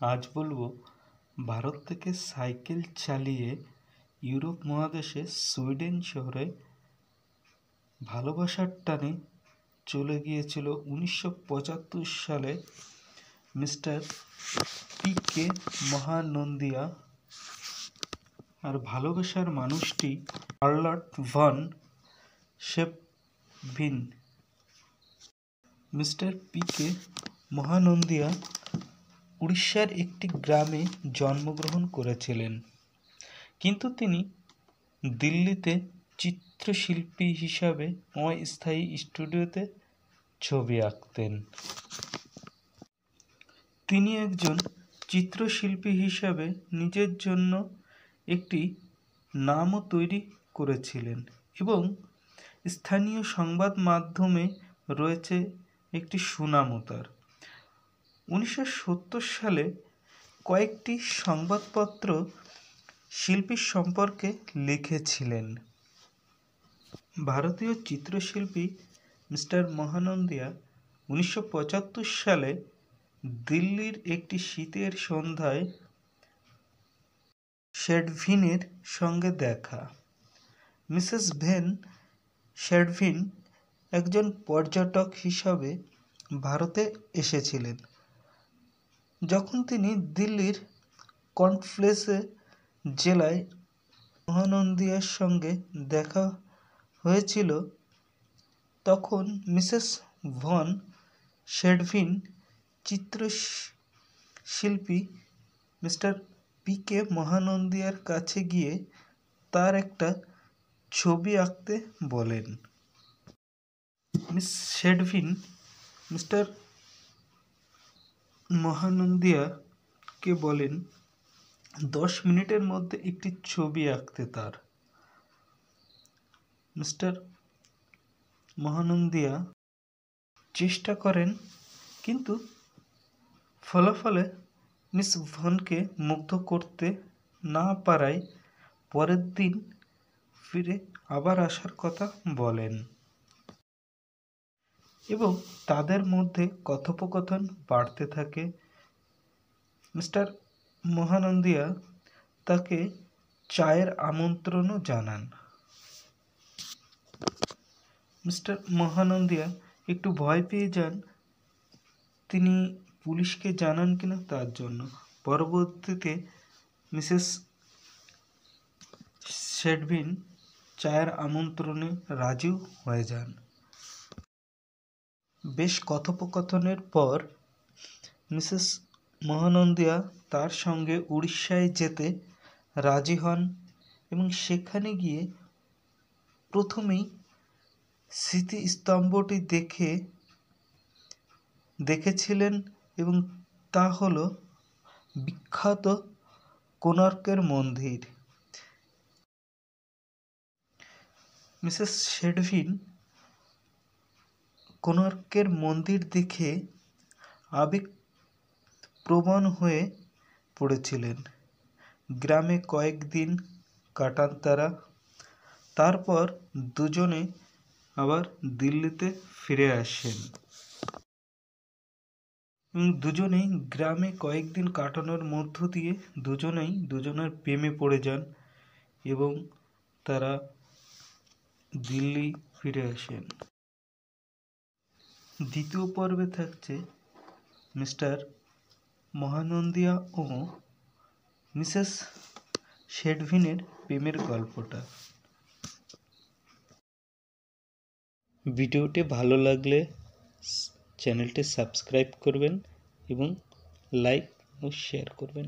আজ বলবো ভারত থেকে সাইকেল চালিয়ে ইউরোপ মহাদেশে সুইডেন শহরে ভালোবাসার টানে চলে গিয়েছিল 1975 সালে মিস্টার পি.কে. মহানন্দিয়া। আর ভালোবাসার মানুষটি Charlotte von Schedvin. Mister P K. Mahanandia উড়িষ্যার একটি গ্রামে জন্মগ্রহণ করেছিলেন, কিন্তু তিনি দিল্লিতে চিত্রশিল্পী হিসাবে অস্থায়ী স্টুডিওতে ছবি আঁকতেন। তিনি একজন চিত্রশিল্পী হিসাবে নিজের জন্য একটি নামও তৈরি করেছিলেন এবং স্থানীয় সংবাদ মাধ্যমে রয়েছে একটি সুনামও তার। 1970 সালে কয়েকটি সংবাদপত্র শিল্পীর সম্পর্কে লিখেছিলেন। ভারতীয় চিত্রশিল্পী মিস্টার মহানন্দিয়া 1975 সালে দিল্লির একটি শীতের সন্ধ্যায় শেডভিনের সঙ্গে দেখা। মিসেস ভেন শেডভিন একজন পর্যটক হিসাবে ভারতে এসেছিলেন। যখন তিনি দিল্লির কর্নফ্লেসে জেলায় মহানন্দিয়ার সঙ্গে দেখা হয়েছিল, তখন মিসেস ভন শেডভিন চিত্রশিল্পী মিস্টার পি.কে. মহানন্দিয়ার কাছে গিয়ে তার একটা ছবি আঁকতে বলেন। মিস শেডভিন মিস্টার মহানন্দিয়াকে বলেন 10 মিনিটের মধ্যে একটি ছবি আঁকতে তার। মিস্টার মহানন্দিয়া চেষ্টা করেন, কিন্তু ফলাফলে মিস ভনকে মুগ্ধ করতে না পারায় পরের দিন ফিরে আবার আসার কথা বলেন এবং তাদের মধ্যে কথোপকথন বাড়তে থাকে। মিস্টার মহানন্দিয়া তাকে চায়ের আমন্ত্রণও জানান। মিস্টার মহানন্দিয়া একটু ভয় পেয়ে যান, তিনি পুলিশকে জানান কিনা তার জন্য। পরবর্তীতে মিসেস শেডভিন চায়ের আমন্ত্রণে রাজিও হয়ে যান। বেশ কথোপকথনের পর মিসেস মহানন্দিয়া তার সঙ্গে উড়িষ্যায় যেতে রাজি হন এবং সেখানে গিয়ে প্রথমেই স্মৃতিস্তম্ভটি দেখেছিলেন এবং তা হল বিখ্যাত কোণার্কের মন্দির। মিসেস শেডভিন কোণার্কের মন্দির দেখে আবেগপ্রবণ হয়ে পড়েছিলেন। গ্রামে কয়েকদিন কাটান তারা, তারপর দুজনে আবার দিল্লিতে ফিরে আসেন এবং দুজনেই গ্রামে কয়েকদিন কাটানোর মধ্য দিয়ে দুজনেই দুজনের প্রেমে পড়ে যান এবং তারা দিল্লি ফিরে আসেন। দ্বিতীয় পর্বে থাকছে মিস্টার মহানন্দিয়া ও মিসেস শেডভিনের প্রেমের গল্পটা। ভিডিওটি ভালো লাগলে চ্যানেলটি সাবস্ক্রাইব করবেন এবং লাইক ও শেয়ার করবেন।